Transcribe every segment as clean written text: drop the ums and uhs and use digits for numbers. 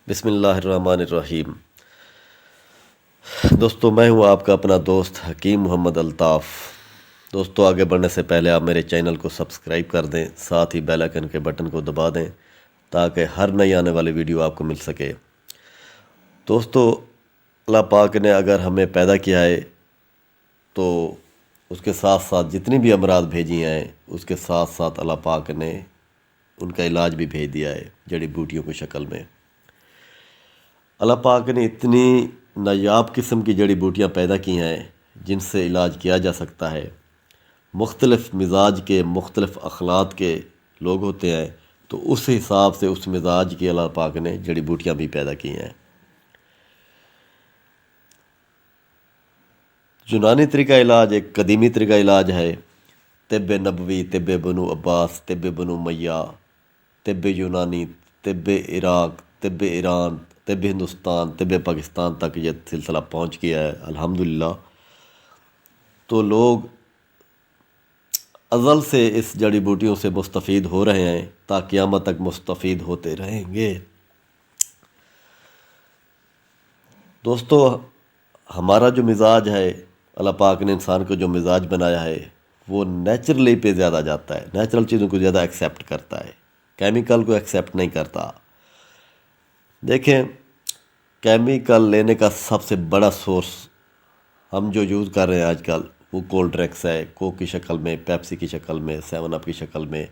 بسم اللہ الرحمن الرحیم۔ دوستو، میں ہوں آپ کا اپنا دوست حکیم محمد الطاف۔ دوستو، آگے بڑھنے سے پہلے آپ میرے چینل کو سبسکرائب کر دیں، ساتھ ہی بیل آئیکن کے بٹن کو دبا دیں تاکہ ہر نئی آنے والی ویڈیو آپ کو مل سکے۔ دوستو، اللہ پاک نے اگر ہمیں پیدا کیا ہے تو اس کے ساتھ ساتھ جتنی بھی امراض بھیجی ہیں اس کے ساتھ ساتھ اللہ پاک نے ان کا علاج بھی بھیج دیا ہے جڑی بوٹیوں کی شکل میں۔ اللہ پاک نے اتنی نایاب قسم کی جڑی بوٹیاں پیدا کی ہیں جن سے علاج کیا جا سکتا ہے۔ مختلف مزاج کے، مختلف اخلاق کے لوگ ہوتے ہیں، تو اس حساب سے اس مزاج کی اللہ پاک نے جڑی بوٹیاں بھی پیدا کی ہیں۔ یونانی طریقہ علاج ایک قدیمی طریقہ علاج ہے۔ طب نبوی، طب بنو عباس، طب بنو امیہ، طب یونانی، طب عراق، طب ایران، طب ہندوستان، طب پاکستان تک یہ سلسلہ پہنچ گیا ہے الحمدللہ۔ تو لوگ ازل سے اس جڑی بوٹیوں سے مستفید ہو رہے ہیں تا قیامت تک مستفید ہوتے رہیں گے۔ دوستو، ہمارا جو مزاج ہے، اللہ پاک نے انسان کو جو مزاج بنایا ہے وہ نیچرلی پہ زیادہ جاتا ہے، نیچرل چیزوں کو زیادہ ایکسیپٹ کرتا ہے، کیمیکل کو ایکسیپٹ نہیں کرتا۔ دیکھیں، کیمیکل لینے کا سب سے بڑا سورس ہم جو یوز کر رہے ہیں آج کل، وہ کولڈ ڈرنکس ہے، کوک کی شکل میں، پیپسی کی شکل میں، 7 اپ کی شکل میں۔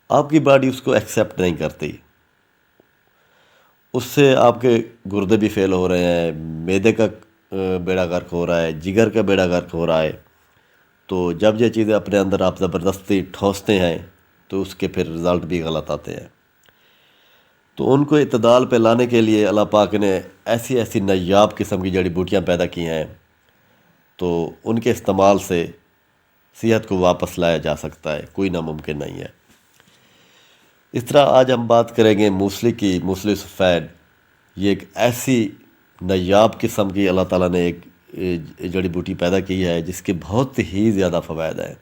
آپ کی باڈی اس کو ایکسیپٹ نہیں کرتی، اس سے آپ کے گردے بھی فیل ہو رہے ہیں، معدے کا بیڑا غرق ہو رہا ہے، جگر کا بیڑا غرق ہو رہا ہے۔ تو جب یہ چیزیں اپنے اندر آپ زبردستی ٹھوستے ہیں تو اس کے پھر رزلٹ بھی غلط آتے ہیں۔ تو ان کو اعتدال پہ لانے کے لیے اللہ پاک نے ایسی ایسی نایاب قسم کی جڑی بوٹیاں پیدا کی ہیں، تو ان کے استعمال سے صحت کو واپس لایا جا سکتا ہے، کوئی ناممکن نہیں ہے۔ اس طرح آج ہم بات کریں گے موسلی کی، موسلی سفید۔ یہ ایک ایسی نایاب قسم کی اللہ تعالیٰ نے ایک جڑی بوٹی پیدا کی ہے جس کے بہت ہی زیادہ فوائد ہیں۔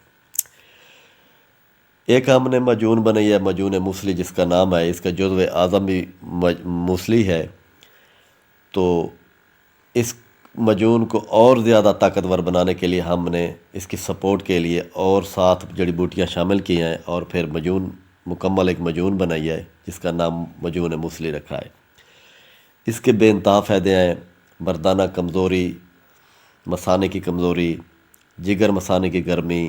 ایک ہم نے معجون بنائی ہے، معجون موسلی جس کا نام ہے، اس کا جزو اعظم بھی موسلی ہے۔ تو اس معجون کو اور زیادہ طاقتور بنانے کے لیے ہم نے اس کی سپورٹ کے لیے اور 7 جڑی بوٹیاں شامل کی ہیں، اور پھر معجون مکمل ایک معجون بنائی ہے جس کا نام معجون موسلی رکھا ہے۔ اس کے بے انتہا فائدے ہیں: مردانہ کمزوری، مثانے کی کمزوری، جگر مثانے کی گرمی،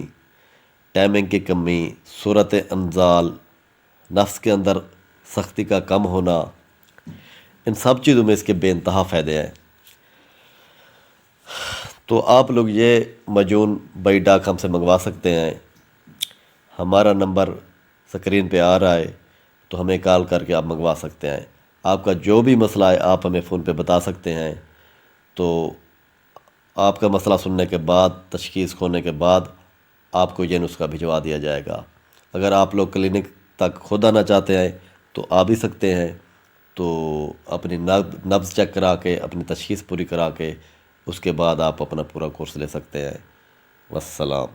ٹائمنگ کی کمی، صورت انزال، نفس کے اندر سختی کا کم ہونا، ان سب چیزوں میں اس کے بے انتہا فائدے ہیں۔ تو آپ لوگ یہ معجون بائی ڈاک ہم سے منگوا سکتے ہیں۔ ہمارا نمبر سکرین پہ آ رہا ہے، تو ہمیں کال کر کے آپ منگوا سکتے ہیں۔ آپ کا جو بھی مسئلہ ہے آپ ہمیں فون پہ بتا سکتے ہیں، تو آپ کا مسئلہ سننے کے بعد، تشخیص ہونے کے بعد آپ کو یہ نسخہ بھجوا دیا جائے گا۔ اگر آپ لوگ کلینک تک خود آنا چاہتے ہیں تو آ بھی سکتے ہیں، تو اپنی نبض چیک کرا کے، اپنی تشخیص پوری کرا کے اس کے بعد آپ اپنا پورا کورس لے سکتے ہیں۔ والسلام۔